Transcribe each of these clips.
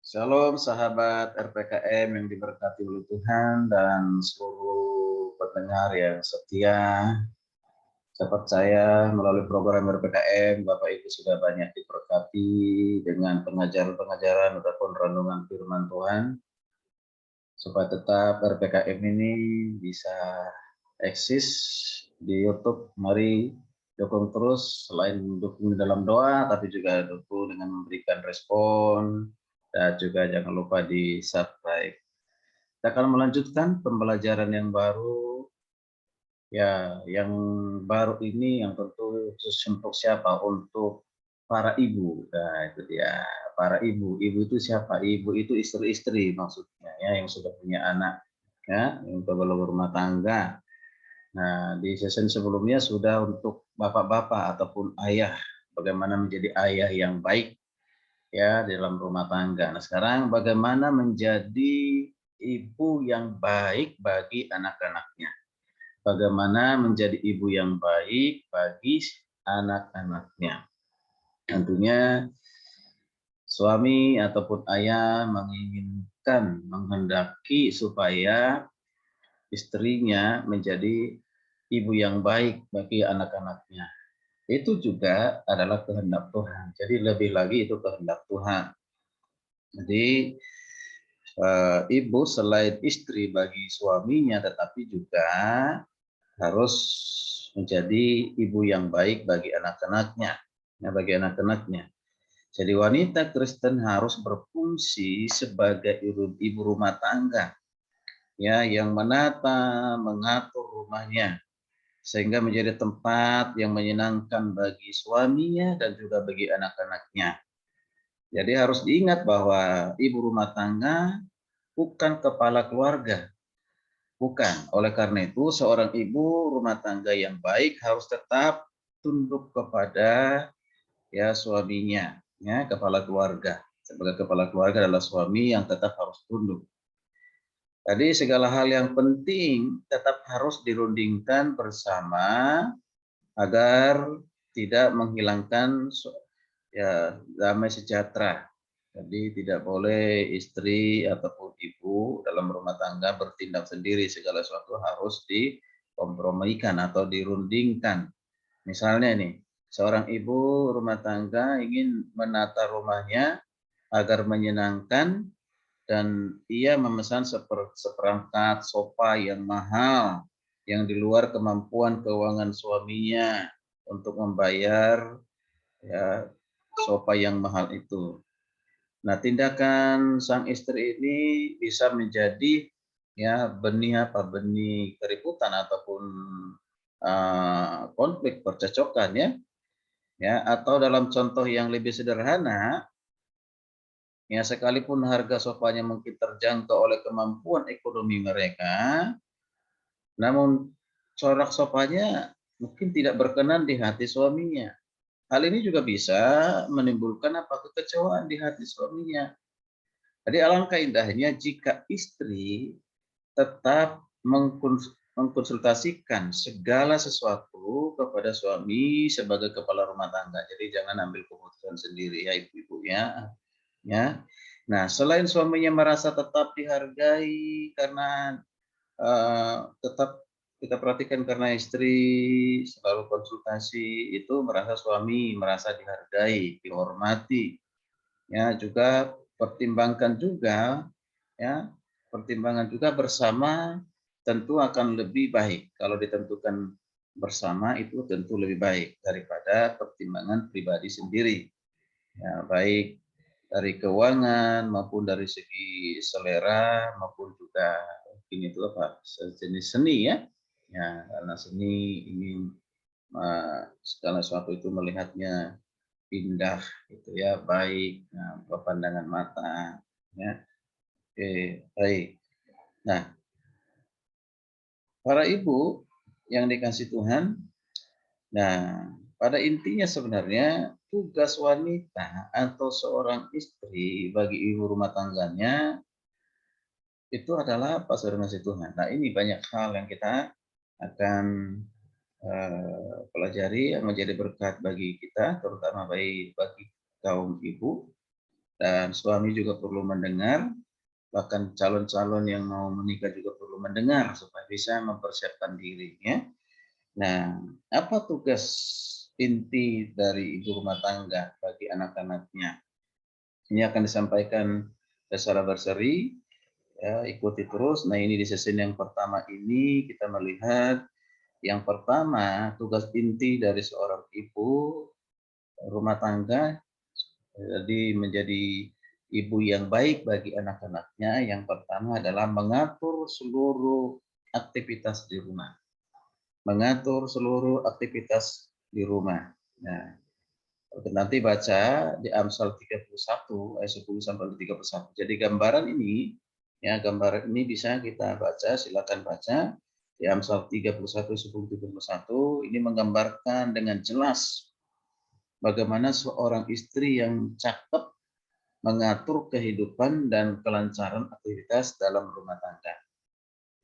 Shalom sahabat RPKM yang diberkati oleh Tuhan dan seluruh pendengar yang setia. Saya percaya melalui program RPKM Bapak Ibu sudah banyak diberkati dengan pengajaran-pengajaran ataupun renungan firman Tuhan supaya tetap RPKM ini bisa eksis di YouTube. Mari dukung terus, selain dukung dalam doa tapi juga dukung dengan memberikan respon dan juga jangan lupa di subscribe. Kita akan melanjutkan pembelajaran yang baru. Ya, yang baru ini yang tentu khusus untuk siapa? Untuk para ibu. Nah, itu dia. Para ibu. Ibu itu siapa? Ibu itu istri-istri maksudnya ya, yang sudah punya anak ya, yang belum berumah tangga. Nah, di season sebelumnya sudah untuk bapak-bapak ataupun ayah, bagaimana menjadi ayah yang baik ya dalam rumah tangga. Nah, sekarang bagaimana menjadi ibu yang baik bagi anak-anaknya. Bagaimana menjadi ibu yang baik bagi anak-anaknya. Tentunya suami ataupun ayah menginginkan, menghendaki supaya istrinya menjadi ibu yang baik bagi anak-anaknya. Itu juga adalah kehendak Tuhan. Jadi lebih lagi itu kehendak Tuhan. Jadi ibu selain istri bagi suaminya, tetapi juga harus menjadi ibu yang baik bagi anak-anaknya. Ya, bagi anak-anaknya. Jadi wanita Kristen harus berfungsi sebagai ibu rumah tangga, ya, yang menata, mengatur rumahnya, sehingga menjadi tempat yang menyenangkan bagi suaminya dan juga bagi anak-anaknya. Jadi harus diingat bahwa ibu rumah tangga bukan kepala keluarga. Bukan. Oleh karena itu, seorang ibu rumah tangga yang baik harus tetap tunduk kepada ya suaminya, ya kepala keluarga. Sebagai kepala keluarga adalah suami yang tetap harus tunduk. Tadi segala hal yang penting tetap harus dirundingkan bersama agar tidak menghilangkan ya damai sejahtera. Jadi tidak boleh istri ataupun ibu dalam rumah tangga bertindak sendiri, segala sesuatu harus dikompromikan atau dirundingkan. Misalnya nih, seorang ibu rumah tangga ingin menata rumahnya agar menyenangkan dan ia memesan seperangkat sofa yang mahal yang di luar kemampuan keuangan suaminya untuk membayar ya sofa yang mahal itu. Nah, tindakan sang istri ini bisa menjadi ya benih keributan ataupun konflik percekcokan ya atau dalam contoh yang lebih sederhana ya sekalipun harga sofanya mungkin terjangkau oleh kemampuan ekonomi mereka, namun corak sofanya mungkin tidak berkenan di hati suaminya. Hal ini juga bisa menimbulkan kekecewaan di hati suaminya. Jadi alangkah indahnya jika istri tetap mengkonsultasikan segala sesuatu kepada suami sebagai kepala rumah tangga. Jadi jangan ambil keputusan sendiri ya ibu-ibu ya. Nah, selain suaminya merasa tetap dihargai karena tetap kita perhatikan karena istri selalu konsultasi itu merasa suami merasa dihargai, dihormati. Ya, juga pertimbangkan juga ya, pertimbangan juga bersama tentu akan lebih baik. Kalau ditentukan bersama itu tentu lebih baik daripada pertimbangan pribadi sendiri. Ya, baik dari keuangan maupun dari segi selera maupun juga ini itu sejenis seni ya. Ya, karena seni ini segala sesuatu itu melihatnya indah gitu ya, baik, nah, pandangan mata ya. Oke, baik. Nah, para ibu yang dikasih Tuhan, nah pada intinya sebenarnya tugas wanita atau seorang istri bagi ibu rumah tangganya itu adalah apa saudara kasih Tuhan. Nah ini banyak hal yang kita akan pelajari yang menjadi berkat bagi kita, terutama bagi kaum ibu. dan suami juga perlu mendengar, bahkan calon-calon yang mau menikah juga perlu mendengar supaya bisa mempersiapkan diri, ya. Nah, apa tugas inti dari ibu rumah tangga bagi anak-anaknya? Ini akan disampaikan secara berseri, ya, ikuti terus. Nah, ini di sesi yang pertama ini kita melihat yang pertama, tugas inti dari seorang ibu rumah tangga, jadi menjadi ibu yang baik bagi anak-anaknya. Yang pertama adalah mengatur seluruh aktivitas di rumah. Mengatur seluruh aktivitas di rumah. Nah, nanti baca di Amsal 31 ayat 10 sampai 31. Jadi gambaran ini, ya, gambaran ini bisa kita baca, silakan baca di Amsal 31 10 31. Ini menggambarkan dengan jelas bagaimana seorang istri yang cakep mengatur kehidupan dan kelancaran aktivitas dalam rumah tangga.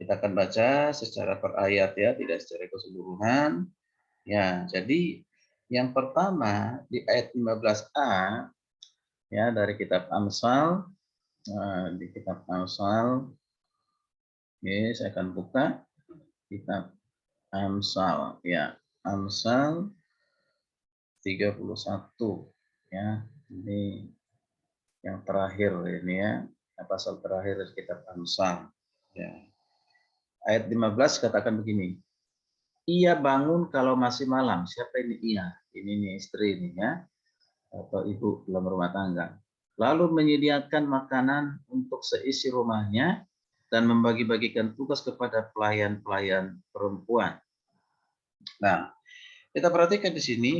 Kita akan baca secara per ayat, ya, tidak secara keseluruhan. Ya, jadi yang pertama di ayat 15a, ya, dari kitab Amsal, di kitab Amsal, oke, saya akan buka kitab Amsal, ya, Amsal 31, ya, ini yang terakhir ini, ya, pasal terakhir dari kitab Amsal, ya. Ayat 15 katakan begini, ia bangun kalau masih malam. Siapa ini ia? Ini nih istri ini, ya, atau ibu dalam rumah tangga. Lalu menyediakan makanan untuk seisi rumahnya dan membagi-bagikan tugas kepada pelayan-pelayan perempuan. Nah, kita perhatikan di sini,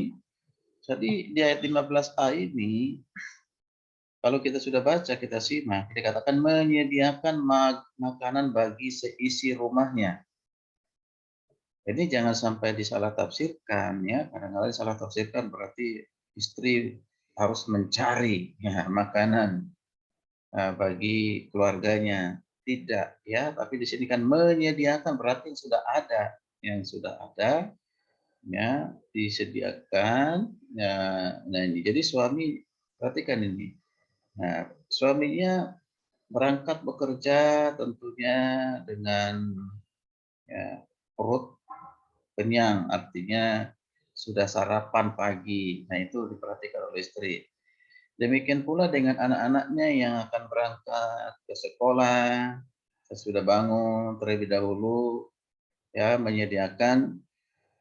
jadi di ayat 15a ini, kalau kita sudah baca, kita simak, dikatakan menyediakan makanan bagi seisi rumahnya. Jadi jangan sampai disalah tafsirkan, ya. Kadang-kadang disalah tafsirkan berarti istri harus mencari, ya, makanan bagi keluarganya. Tidak, ya. Tapi di sini kan menyediakan berarti yang sudah ada, ya, disediakan. Ya, nah ini. Jadi suami perhatikan ini. Nah, suaminya berangkat bekerja tentunya dengan, ya, perut kenyang, artinya sudah sarapan pagi. Nah, itu diperhatikan oleh istri. Demikian pula dengan anak-anaknya yang akan berangkat ke sekolah, sudah bangun terlebih dahulu, ya, menyediakan,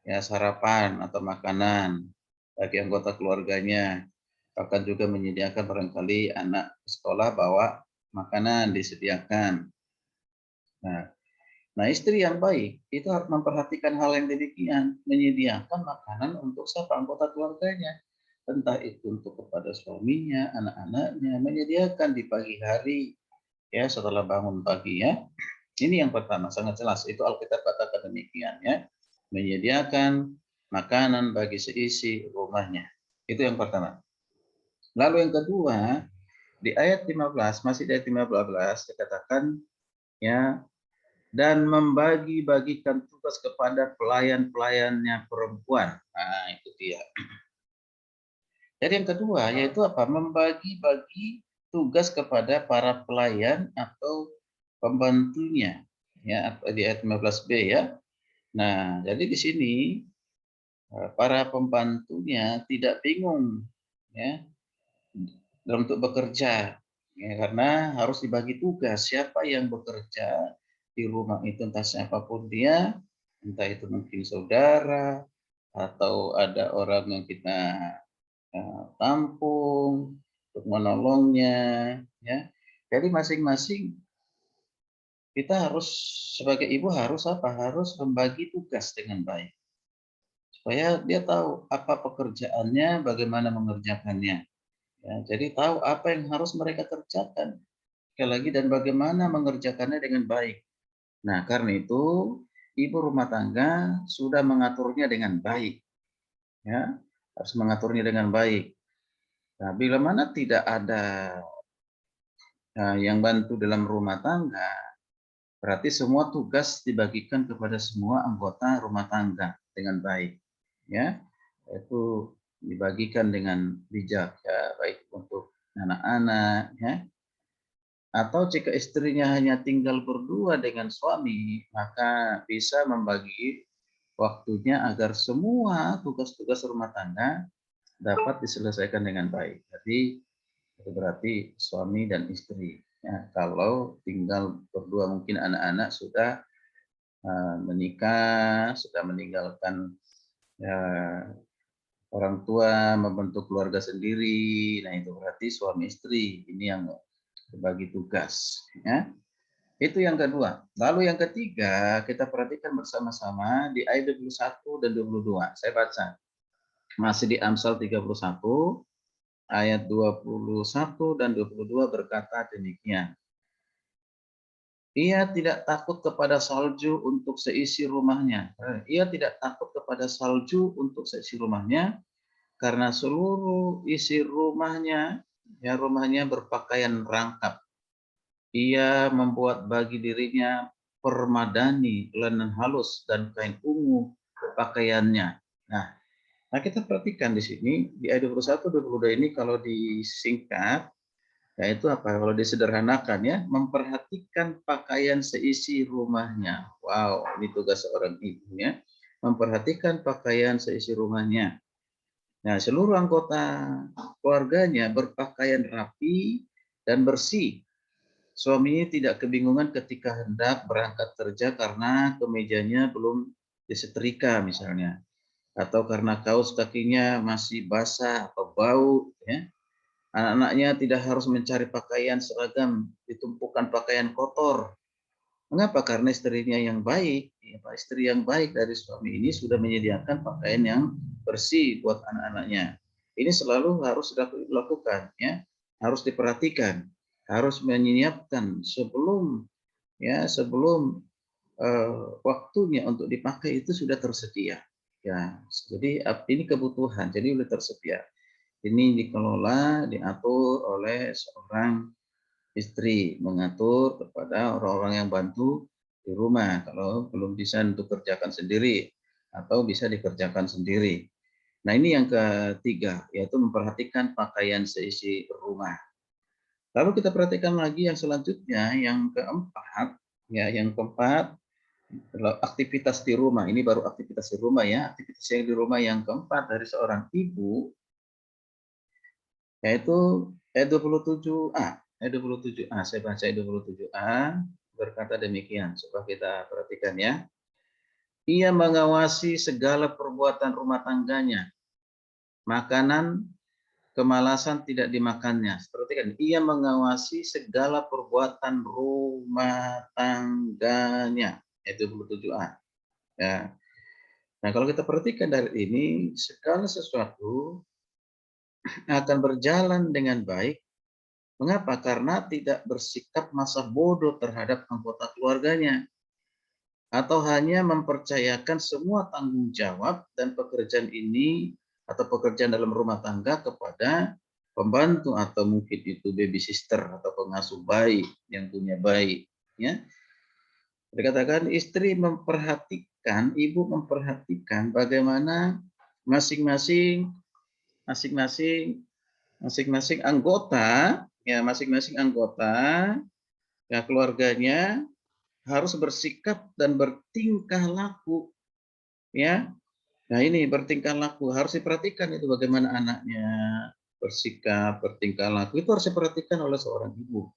ya, sarapan atau makanan bagi anggota keluarganya. Bahkan juga menyediakan barangkali anak sekolah bawa makanan disediakan. Nah, Nah, istri yang baik itu harus memperhatikan hal yang demikian, menyediakan makanan untuk siapa anggota keluarganya, entah itu untuk kepada suaminya, anak-anaknya, menyediakan di pagi hari, ya, setelah bangun pagi, ya. Ini yang pertama, sangat jelas itu Alkitab katakan demikian, ya, menyediakan makanan bagi seisi rumahnya. Itu yang pertama. Lalu yang kedua, di ayat 15, masih di ayat 15 dikatakan, ya, dan membagi-bagikan tugas kepada pelayan-pelayannya perempuan. Nah, itu dia. Jadi yang kedua yaitu apa? Membagi-bagi tugas kepada para pelayan atau pembantunya. Ya, di ayat 15b, ya. Nah, jadi di sini para pembantunya tidak bingung, ya, dalam untuk bekerja, ya, karena harus dibagi tugas siapa yang bekerja di rumah itu, entah siapapun dia, entah itu mungkin saudara atau ada orang yang kita tampung untuk menolongnya, ya. Jadi masing-masing kita harus sebagai ibu harus apa? Harus membagi tugas dengan baik supaya dia tahu apa pekerjaannya, bagaimana mengerjakannya. Ya, jadi tahu apa yang harus mereka kerjakan. Sekali lagi, dan bagaimana mengerjakannya dengan baik. Nah, karena itu ibu rumah tangga sudah mengaturnya dengan baik, ya, harus mengaturnya dengan baik. Nah, bila mana tidak ada yang bantu dalam rumah tangga, berarti semua tugas dibagikan kepada semua anggota rumah tangga dengan baik, ya, itu dibagikan dengan bijak, ya, baik untuk anak-anak, ya. Atau jika istrinya hanya tinggal berdua dengan suami, maka bisa membagi waktunya agar semua tugas-tugas rumah tangga dapat diselesaikan dengan baik. Jadi itu berarti suami dan istri. Ya, kalau tinggal berdua mungkin anak-anak sudah menikah, sudah meninggalkan ya, orang tua, membentuk keluarga sendiri. Nah itu berarti suami istri ini yang berbagi tugas. Ya. Itu yang kedua. Lalu yang ketiga, kita perhatikan bersama-sama di ayat 21 dan 22. Saya baca. Masih di Amsal 31, ayat 21 dan 22 berkata demikian. Ia tidak takut kepada salju untuk seisi rumahnya. Ia tidak takut kepada salju untuk seisi rumahnya, karena seluruh isi rumahnya, ya rumahnya berpakaian rangkap. Ia membuat bagi dirinya permadani, lenan halus, dan kain ungu pakaiannya. Nah, kita perhatikan di sini, di ayat 21, 22 ini kalau disingkat, yaitu apa? Kalau disederhanakan ya, memperhatikan pakaian seisi rumahnya. Wow, ini tugas seorang ibu ya. Memperhatikan pakaian seisi rumahnya. Nah, seluruh anggota keluarganya berpakaian rapi dan bersih. Suaminya tidak kebingungan ketika hendak berangkat kerja karena kemejanya belum disetrika misalnya. Atau karena kaos kakinya masih basah atau bau. Ya. Anak-anaknya tidak harus mencari pakaian seragam, ditumpukan pakaian kotor. Mengapa? Karena istrinya yang baik, istri yang baik dari suami ini sudah menyediakan pakaian yang bersih buat anak-anaknya. Ini selalu harus dilakukan, ya, harus diperhatikan, harus menyiapkan sebelum waktunya untuk dipakai itu sudah tersedia. Ya, jadi ini kebutuhan, jadi sudah tersedia. Ini dikelola, diatur oleh seorang istri, mengatur kepada orang-orang yang bantu di rumah kalau belum bisa untuk kerjakan sendiri atau bisa dikerjakan sendiri. Nah, ini yang ketiga, yaitu memperhatikan pakaian seisi rumah. Lalu kita perhatikan lagi yang selanjutnya, yang keempat, ya, yang keempat adalah aktivitas di rumah. Ini baru aktivitas di rumah ya, aktivitas yang di rumah yang keempat dari seorang ibu, yaitu ayat 27a. Ayat 27a, saya baca ayat 27a, berkata demikian, coba kita perhatikan ya. Ia mengawasi segala perbuatan rumah tangganya, makanan kemalasan tidak dimakannya. Perhatikan, ia mengawasi segala perbuatan rumah tangganya. Ayat 27a. Ya. Nah, kalau kita perhatikan dari ini, segala sesuatu akan berjalan dengan baik. Mengapa? Karena tidak bersikap masa bodoh terhadap anggota keluarganya, atau hanya mempercayakan semua tanggung jawab dan pekerjaan ini atau pekerjaan dalam rumah tangga kepada pembantu atau mungkin itu baby sister atau pengasuh bayi yang punya bayi. Ya. Dikatakan istri memperhatikan, ibu memperhatikan bagaimana masing-masing anggota, ya masing-masing anggota ya keluarganya harus bersikap dan bertingkah laku, ya. Nah, ini bertingkah laku harus diperhatikan itu bagaimana anaknya bersikap, bertingkah laku itu harus diperhatikan oleh seorang ibu.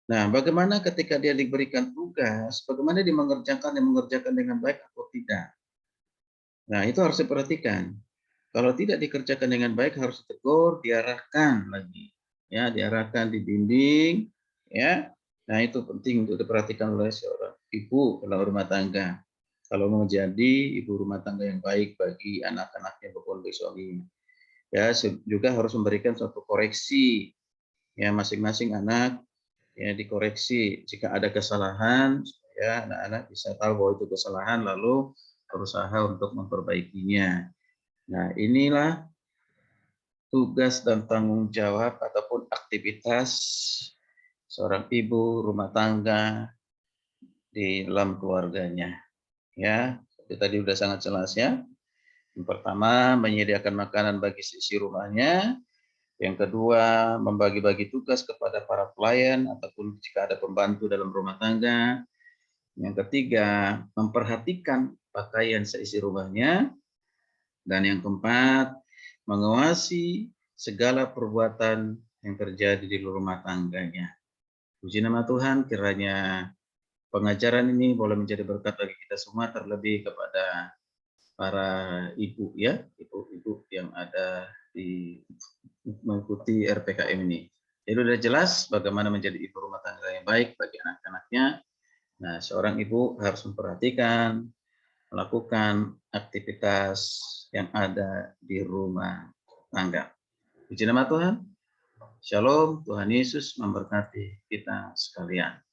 Nah, bagaimana ketika dia diberikan tugas, bagaimana dia mengerjakan dengan baik atau tidak. Nah, itu harus diperhatikan. Kalau tidak dikerjakan dengan baik harus ditegur, diarahkan lagi. Ya, diarahkan, dibimbing, ya. Nah, itu penting untuk diperhatikan oleh seorang ibu dalam rumah tangga. Kalau mau jadi ibu rumah tangga yang baik bagi anak-anaknya maupun bagi suaminya. Ya, juga harus memberikan suatu koreksi. Ya, masing-masing anak ya dikoreksi jika ada kesalahan supaya anak-anak bisa tahu bahwa itu kesalahan lalu berusaha untuk memperbaikinya. Nah, inilah tugas dan tanggung jawab ataupun aktivitas seorang ibu rumah tangga di dalam keluarganya. Ya, itu tadi sudah sangat jelas ya. Yang pertama, menyediakan makanan bagi sisi rumahnya. Yang kedua, membagi-bagi tugas kepada para pelayan ataupun jika ada pembantu dalam rumah tangga. Yang ketiga, memperhatikan pakaian seisi rumahnya. Dan yang keempat, mengawasi segala perbuatan yang terjadi di rumah tangganya. Puji nama Tuhan, kiranya pengajaran ini boleh menjadi berkat bagi kita semua, terlebih kepada para ibu ya, ibu-ibu yang ada di mengikuti RPKM ini. Jadi sudah jelas bagaimana menjadi ibu rumah tangga yang baik bagi anak-anaknya. Nah, seorang ibu harus memperhatikan, melakukan aktivitas yang ada di rumah tangga. Puji nama Tuhan. Shalom, Tuhan Yesus memberkati kita sekalian.